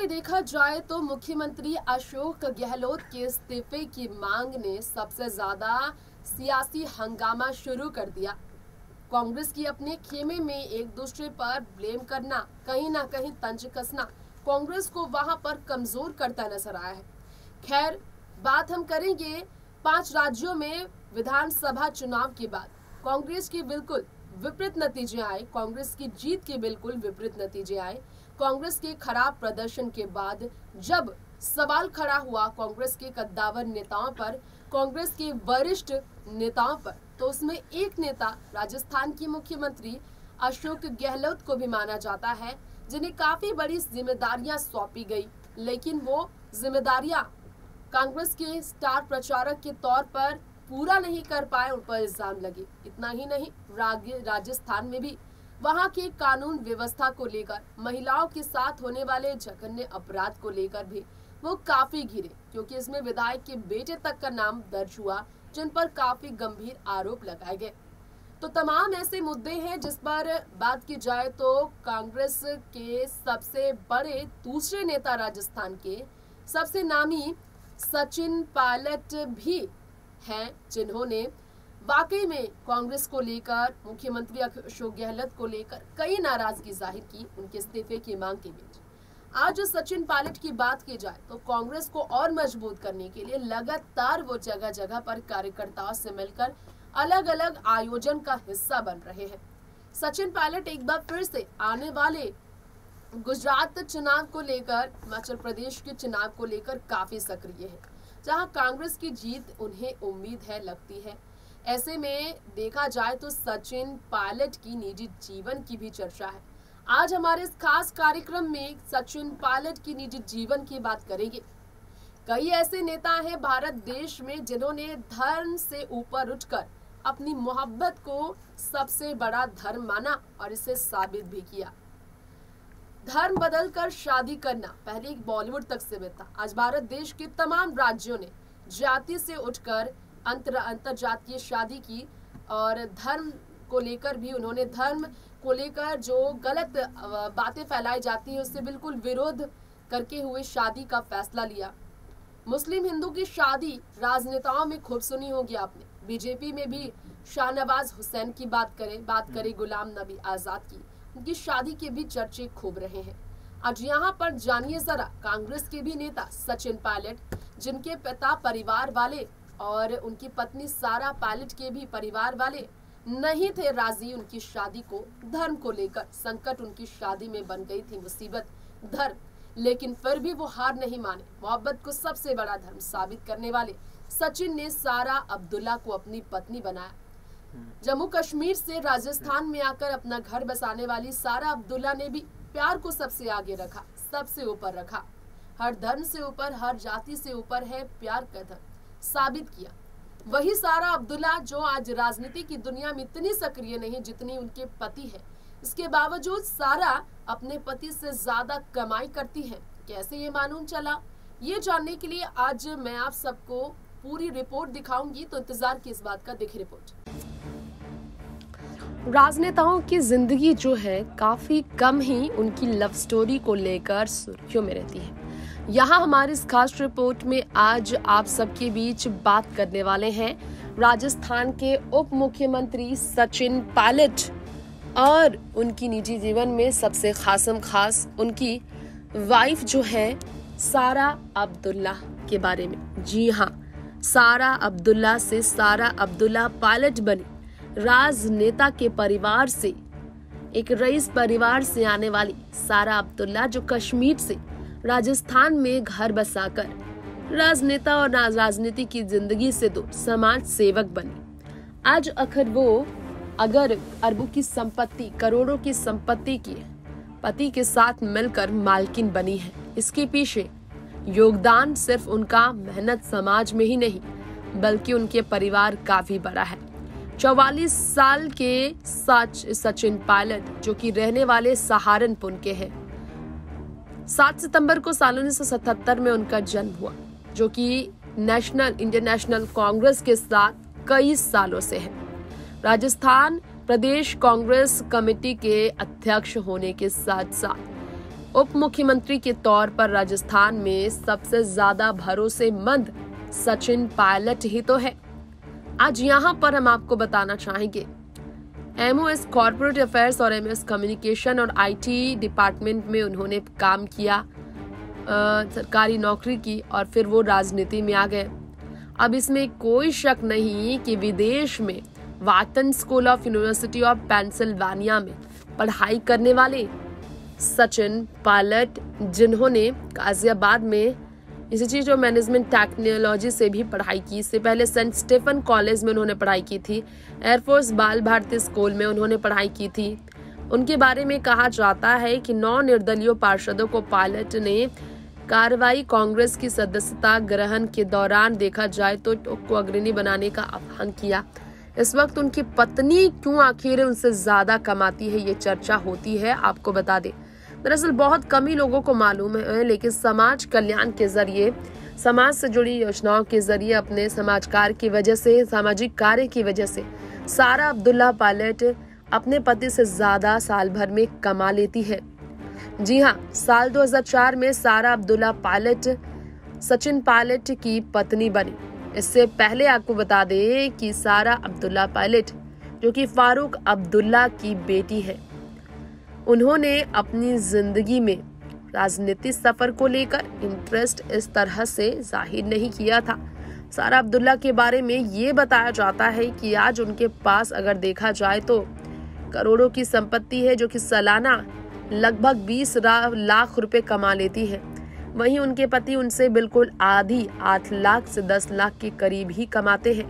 देखा जाए तो मुख्यमंत्री अशोक गहलोत के इस्तीफे की मांग ने सबसे ज्यादा सियासी हंगामा शुरू कर दिया। कांग्रेस की अपने खेमे में एक दूसरे पर ब्लेम करना, कहीं ना कहीं तंज कसना कांग्रेस को वहां पर कमजोर करता नजर आया है। खैर, बात हम करेंगे 5 राज्यों में विधानसभा चुनाव के बाद कांग्रेस के बिल्कुल विपरीत नतीजे आए। कांग्रेस की जीत के बिल्कुल विपरीत नतीजे आए। कांग्रेस के खराब प्रदर्शन के बाद जब सवाल खड़ा हुआ कांग्रेस के कद्दावर नेताओं पर, कांग्रेस के वरिष्ठ नेताओं पर, तो उसमें एक नेता राजस्थान की मुख्यमंत्री अशोक गहलोत को भी माना जाता है, जिन्हें काफी बड़ी जिम्मेदारियां सौंपी गई, लेकिन वो जिम्मेदारियां कांग्रेस के स्टार प्रचारक के तौर पर पूरा नहीं कर पाए, उन पर इल्जाम लगे। इतना ही नहीं, राजस्थान में भी वहां के कानून व्यवस्था को लेकर, महिलाओं के साथ होने वाले जघन्य अपराध को लेकर भी वो काफी घिरे, क्योंकि इसमें विधायक के बेटे तक का नाम दर्ज हुआ, जिन पर काफी गंभीर आरोप लगाए गए। तो तमाम ऐसे मुद्दे हैं जिस पर बात की जाए तो कांग्रेस के सबसे बड़े दूसरे नेता, राजस्थान के सबसे नामी सचिन पायलट भी हैं, जिन्होंने वाकई में कांग्रेस को लेकर, मुख्यमंत्री अशोक गहलोत को लेकर कई नाराजगी जाहिर की उनके इस्तीफे की मांग के बीच। आज सचिन पायलट की बात की जाए तो कांग्रेस को और मजबूत करने के लिए लगातार वो जगह जगह पर कार्यकर्ताओं से मिलकर अलग अलग आयोजन का हिस्सा बन रहे हैं। सचिन पायलट एक बार फिर से आने वाले गुजरात चुनाव को लेकर, हिमाचल प्रदेश के चुनाव को लेकर काफी सक्रिय है, जहां कांग्रेस की जीत उन्हें उम्मीद है, लगती है। ऐसे में देखा जाए तो सचिन पायलट की निजी जीवन की भी चर्चा है। आज हमारे इस खास कार्यक्रम में सचिन पायलट की निजी जीवन की बात करेंगे। कई ऐसे नेता हैं भारत देश में जिन्होंने धर्म से ऊपर उठकर अपनी मोहब्बत को सबसे बड़ा धर्म माना और इसे साबित भी किया। धर्म बदलकर शादी करना पहले एक बॉलीवुड तक सीमित था। आज भारत देश के तमाम राज्यों ने जाति से उठकर अंतरजातीय शादी की और धर्म को लेकर भी उन्होंने, धर्म को लेकर जो गलत बातें फैलाई जाती है उससे बिल्कुल विरोध करके हुए शादी का फैसला लिया। मुस्लिम हिंदू की शादी राजनेताओं में खूब सुनी होगी आपने। बीजेपी में भी शाहनवाज हुसैन की बात करें गुलाम नबी आजाद की, उनकी शादी के भी चर्चे खूब रहे हैं। आज यहाँ पर जानिए जरा कांग्रेस के भी नेता सचिन पायलट, जिनके पिता परिवार वाले और उनकी पत्नी सारा पायलट के भी परिवार वाले नहीं थे राजी उनकी शादी को, धर्म को लेकर संकट उनकी शादी में बन गई थी, मुसीबत धर्म, लेकिन फिर भी वो हार नहीं माने। मोहब्बत को सबसे बड़ा धर्म साबित करने वाले सचिन ने सारा अब्दुल्ला को अपनी पत्नी बनाया। जम्मू कश्मीर से राजस्थान में आकर अपना घर बसाने वाली सारा अब्दुल्ला ने भी प्यार को सबसे आगे रखा, सबसे ऊपर रखा। हर धर्म से ऊपर, हर जाति से ऊपर है प्यार का धर्म, साबित किया। वही सारा अब्दुल्ला जो आज राजनीति की दुनिया में इतनी सक्रिय नहीं जितनी उनके पति है, इसके बावजूद सारा अपने पति से ज्यादा कमाई करती है। कैसे ये मालूम चला, ये जानने के लिए आज मैं आप सबको पूरी रिपोर्ट दिखाऊंगी, तो इंतजार की इस बात का। देखिए रिपोर्ट। राजनेताओं की जिंदगी जो है काफी कम ही उनकी लव स्टोरी को लेकर सुर्खियों में रहती है। यहाँ हमारी इस खास रिपोर्ट में आज आप सबके बीच बात करने वाले हैं राजस्थान के उप मुख्यमंत्री सचिन पायलट और उनकी निजी जीवन में सबसे खास उनकी वाइफ जो है सारा अब्दुल्ला के बारे में। जी हाँ, सारा अब्दुल्ला से सारा अब्दुल्ला पायलट बनी राजनेता के परिवार से, एक रईस परिवार से आने वाली सारा अब्दुल्ला जो कश्मीर से राजस्थान में घर बसाकर राजनेता और राजनीति की जिंदगी से दूर समाज सेवक बनी। आज अगर अरबों की संपत्ति, करोड़ों की संपत्ति की पति के साथ मिलकर मालकिन बनी है। इसके पीछे योगदान सिर्फ उनका मेहनत समाज में ही नहीं बल्कि उनके परिवार का भी बड़ा है। 44 साल के सचिन पायलट जो कि रहने वाले सहारनपुर के हैं। 7 सितंबर को साल 1977 में उनका जन्म हुआ, जो कि इंडियन नेशनल कांग्रेस के साथ कई सालों से है। राजस्थान प्रदेश कांग्रेस कमेटी के अध्यक्ष होने के साथ साथ उप मुख्यमंत्री के तौर पर राजस्थान में सबसे ज्यादा भरोसेमंद सचिन पायलट ही तो है। आज यहाँ पर हम आपको बताना चाहेंगे एमओएस कॉर्पोरेट अफेयर्स और एमओएस कम्युनिकेशन और आईटी डिपार्टमेंट में उन्होंने काम किया, सरकारी नौकरी की और फिर वो राजनीति में आ गए। अब इसमें कोई शक नहीं कि विदेश में Wharton school of university of Pennsylvania में पढ़ाई करने वाले सचिन पायलट, जिन्होंने गाजियाबाद में इंस्टीट्यूट ऑफ मैनेजमेंट टेक्नोलॉजी से भी पढ़ाई की, इससे पहले सेंट स्टीफन कॉलेज में उन्होंने पढ़ाई की थी, एयरफोर्स बाल भारती स्कूल में उन्होंने पढ़ाई की थी। उनके बारे में कहा जाता है कि 9 निर्दलीय पार्षदों को पायलट ने कार्रवाई कांग्रेस की सदस्यता ग्रहण के दौरान देखा जाए तो को अग्रणी बनाने का आह्वान किया। इस वक्त उनकी पत्नी क्यों आखिर उनसे ज्यादा कमाती है, ये चर्चा होती है। आपको बता दें, दरअसल बहुत कम ही लोगों को मालूम है, लेकिन समाज कल्याण के जरिए, समाज से जुड़ी योजनाओं के जरिए, अपने समाज कार्य की वजह से, सामाजिक कार्य की वजह से सारा अब्दुल्ला पायलट अपने पति से ज्यादा साल भर में कमा लेती है। जी हाँ, साल 2004 में सारा अब्दुल्ला पायलट सचिन पायलट की पत्नी बनी। इससे पहले आपको बता दें कि सारा अब्दुल्ला पायलट, जो कि फारूक अब्दुल्ला की बेटी है, उन्होंने अपनी जिंदगी में राजनीतिक सफर को लेकर इंटरेस्ट इस तरह से जाहिर नहीं किया था। सारा अब्दुल्ला के बारे में ये बताया जाता है कि आज उनके पास अगर देखा जाए तो करोड़ों की संपत्ति है, जो कि सालाना लगभग 20 लाख रुपए कमा लेती है। वहीं उनके पति उनसे बिल्कुल आधी, 8 लाख से 10 लाख के करीब ही कमाते हैं।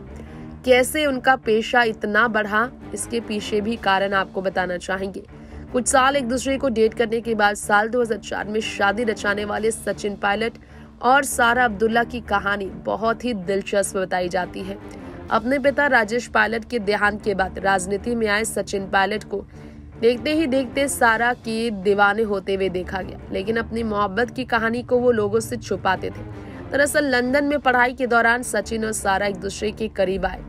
कैसे उनका पेशा इतना बढ़ा, इसके पीछे भी कारण आपको बताना चाहेंगे। कुछ साल एक दूसरे को डेट करने के बाद साल 2004 में शादी रचाने वाले सचिन पायलट और सारा अब्दुल्ला की कहानी बहुत ही दिलचस्प बताई जाती है। अपने पिता राजेश पायलट के देहांत के बाद राजनीति में आए सचिन पायलट को देखते ही देखते सारा के दीवाने होते हुए देखा गया, लेकिन अपनी मोहब्बत की कहानी को वो लोगों से छुपाते थे। दरअसल लंदन में पढ़ाई के दौरान सचिन और सारा एक दूसरे के करीब आए।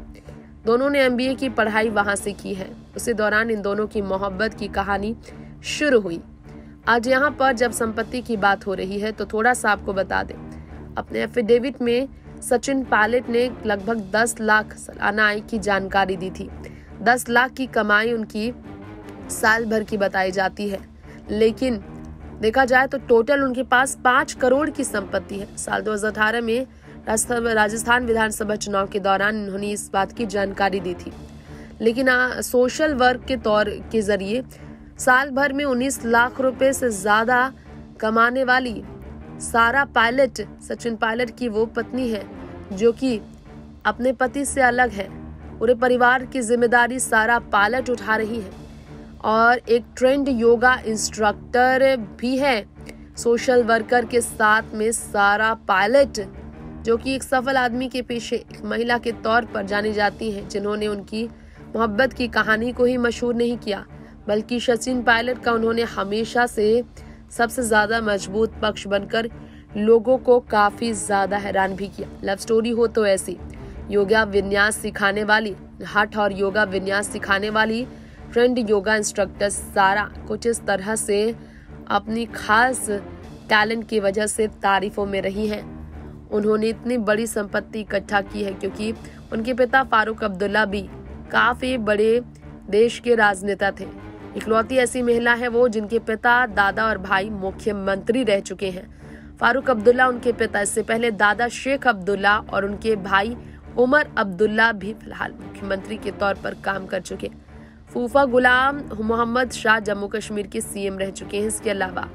दोनों ने MBA की पढ़ाई वहां से की है। उसी दौरान इन दोनों की मोहब्बत की कहानी शुरू हुई। आज यहाँ पर जब संपत्ति की बात हो रही है तो थोड़ा सा आपको बता दें, अपने एफिडेविट में सचिन पायलट ने लगभग 10 लाख सालाना आय की जानकारी दी थी। 10 लाख की कमाई उनकी साल भर की बताई जाती है, लेकिन देखा जाए तो टोटल उनके पास 5 करोड़ की संपत्ति है। साल 2018 में राजस्थान विधानसभा चुनाव के दौरान उन्होंने इस बात की जानकारी दी थी। लेकिन सोशल वर्क के तौर के जरिए साल भर में 19 लाख रुपए से ज्यादा कमाने वाली सारा पायलट सचिन पायलट की वो पत्नी है जो कि अपने पति से अलग है। पूरे परिवार की जिम्मेदारी सारा पायलट उठा रही है और एक ट्रेंड योगा इंस्ट्रक्टर भी है। सोशल वर्कर के साथ में सारा पायलट, जो कि एक सफल आदमी के पेशे एक महिला के तौर पर जानी जाती हैं, जिन्होंने उनकी मोहब्बत की कहानी को ही मशहूर नहीं किया, बल्कि सचिन पायलट का उन्होंने हमेशा से सबसे ज्यादा मजबूत पक्ष बनकर लोगों को काफी ज्यादा हैरान भी किया। लव स्टोरी हो तो ऐसी, योगा विन्यास सिखाने वाली, हठ और योगा विन्यास सिखाने वाली ट्रेंड योगा इंस्ट्रक्टर सारा कुछ इस तरह से अपनी खास टैलेंट की वजह से तारीफों में रही है। उन्होंने इतनी बड़ी संपत्ति इकट्ठा की है क्योंकि उनके पिता फारूक अब्दुल्ला भी काफी बड़े देश के राजनेता थे। इकलौती ऐसी महिला है वो जिनके पिता, दादा और भाई मुख्यमंत्री रह चुके हैं। फारूक अब्दुल्ला उनके पिता, इससे पहले दादा शेख अब्दुल्ला और उनके भाई उमर अब्दुल्ला भी फिलहाल मुख्यमंत्री के तौर पर काम कर चुके। फूफा गुलाम मोहम्मद शाह जम्मू कश्मीर के CM रह चुके हैं। इसके अलावा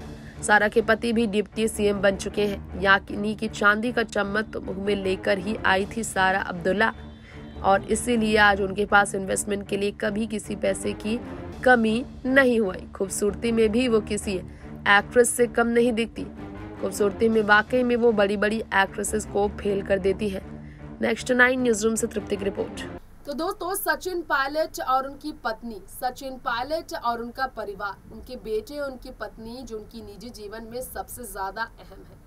सारा के पति भी डिप्टी CM बन चुके हैं। यानी कि चांदी का चम्मच तो मुंह में लेकर ही आई थी सारा अब्दुल्ला, और इसीलिए आज उनके पास इन्वेस्टमेंट के लिए कभी किसी पैसे की कमी नहीं हुई। खूबसूरती में भी वो किसी एक्ट्रेस से कम नहीं दिखती। खूबसूरती में वाकई में वो बड़ी बड़ी एक्ट्रेसेस को फेल कर देती है। नेक्स्ट 9 न्यूज रूम से तृप्ति की रिपोर्ट। तो दोस्तों, सचिन पायलट और उनकी पत्नी, सचिन पायलट और उनका परिवार, उनके बेटे, उनकी पत्नी, जो उनकी निजी जीवन में सबसे ज्यादा अहम है।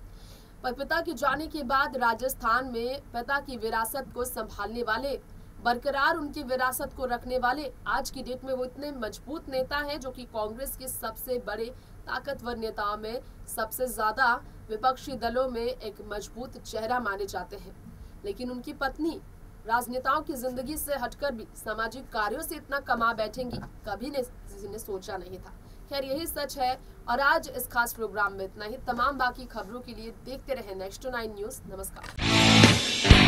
पर पिता के जाने के बाद राजस्थान में पिता की विरासत को संभालने वाले बरकरार उनकी विरासत को रखने वाले आज की डेट में वो इतने मजबूत नेता हैं जो कि कांग्रेस के सबसे बड़े ताकतवर नेताओं में सबसे ज्यादा विपक्षी दलों में एक मजबूत चेहरा माने जाते हैं। लेकिन उनकी पत्नी राजनेताओं की जिंदगी से हटकर भी सामाजिक कार्यों से इतना कमा बैठेंगी, कभी किसी ने सोचा नहीं था। खैर यही सच है और आज इस खास प्रोग्राम में इतना ही। तमाम बाकी खबरों के लिए देखते रहे नेक्स्ट 9 न्यूज। नमस्कार।